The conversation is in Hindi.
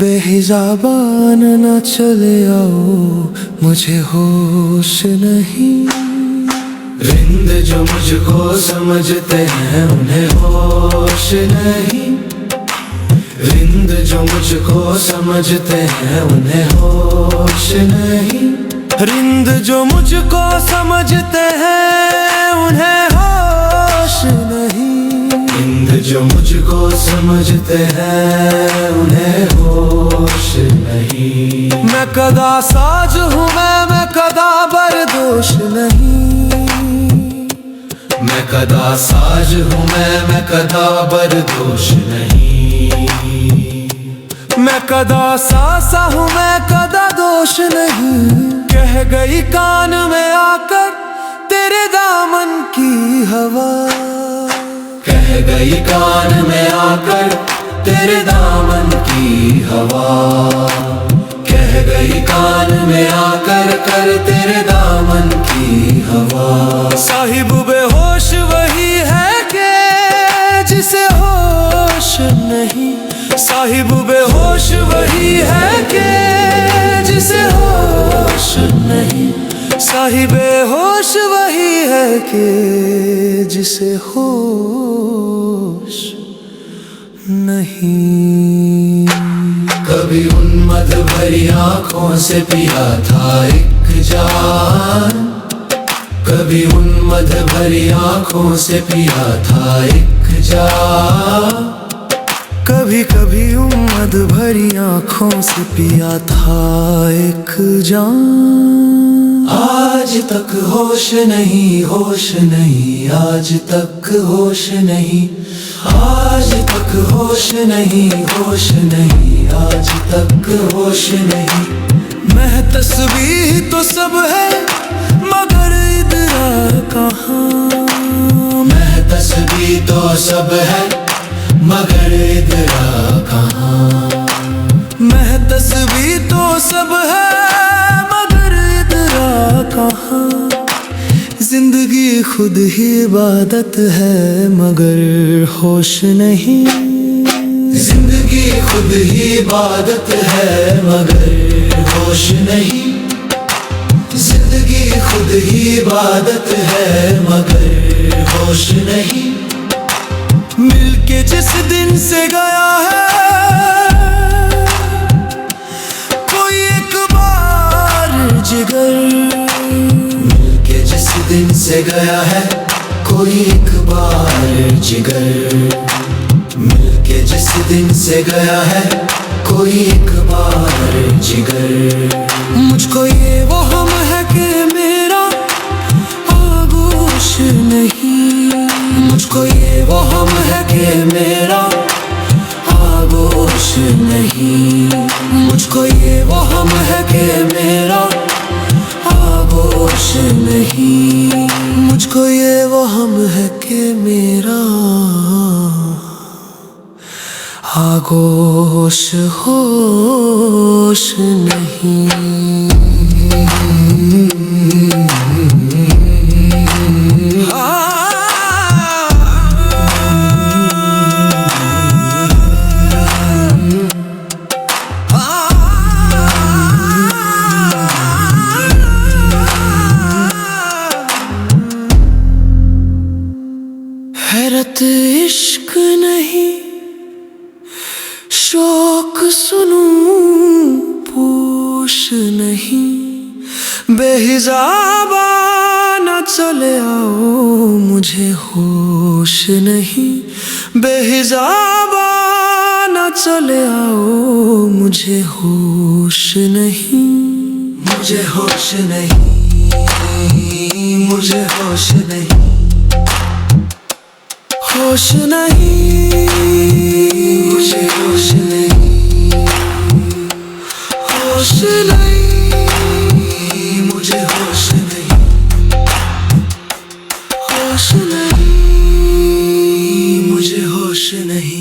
बेहिज़ाबान न चले आओ, मुझे होश नहीं। रिंद जो मुझको समझते हैं उन्हें होश नहीं। रिंद जो मुझको समझते हैं उन्हें होश नहीं। रिंद जो मुझको समझते हैं उन्हें होश नहीं। रिंद जो मुझको समझते हैं उन्हें होश नहीं। मैं कदा साज हूँ मैं कदा बरदोश नहीं। मैं कदा साज हूँ मैं कदा बरदोश नहीं। मैं कदा सासा हूँ मैं कदा दोष नहीं। कह गई कान में आकर तेरे दामन की हवा। कह गई कान में आकर तेरे दामन की हवा। कह गई कान में आकर कर तेरे दामन की हवा। साहिब बेहोश वही है के जिसे होश नहीं। साहिब बेहोश वही है के जिसे होश नहीं। साहिब बेहोश वही है के जिसे होश नहीं। कभी उन्मद भरी आँखों से पिया था एक जान। कभी उन्मद भरी आँखों से पिया था एक जान। कभी कभी उम्मद भरी आँखों से पिया था एक जान। आज तक होश नहीं होश नहीं। आज तक होश नहीं। आज तक होश नहीं होश नहीं। आज तक होश नहीं। मैं तस्बीह तो सब है मगर इदरा कहाँ। मैं तस्बीह तो सब है मगर इदरा कहाँ। मैं तस्बीह तो सब है मगर इदरा कहाँ। जिंदगी खुद ही इबादत है मगर होश नहीं। जिंदगी खुद ही इबादत है मगर होश नहीं। जिंदगी खुद ही इबादत है मगर होश नहीं। मिलके जिस दिन से गया है कोई एक बार जिगर। मिलके जिस दिन से गया है कोई एक बार जिगर। मिलके जिस दिन से गया है कोई एक बार जिगर। मुझको ये वहम है कि मेरा आगोश नहीं। मुझको ये वहम है कि मेरा आगोश नहीं। मुझको ये वहम है कि मेरा आगोश नहीं। मुझको ये वहम है कि मेरा आगोश होश नहीं। हैरत इश्क नहीं शौक सुनूं पूछ नहीं। बेहिज़ाबा न चले आओ मुझे होश नहीं। बेहिज़ाबा न चले आओ मुझे होश नहीं। मुझे होश नहीं। मुझे होश नहीं। होश नहीं। मुझे होश नहीं। होश नहीं। मुझे होश नहीं। होश नहीं। मुझे होश नहीं।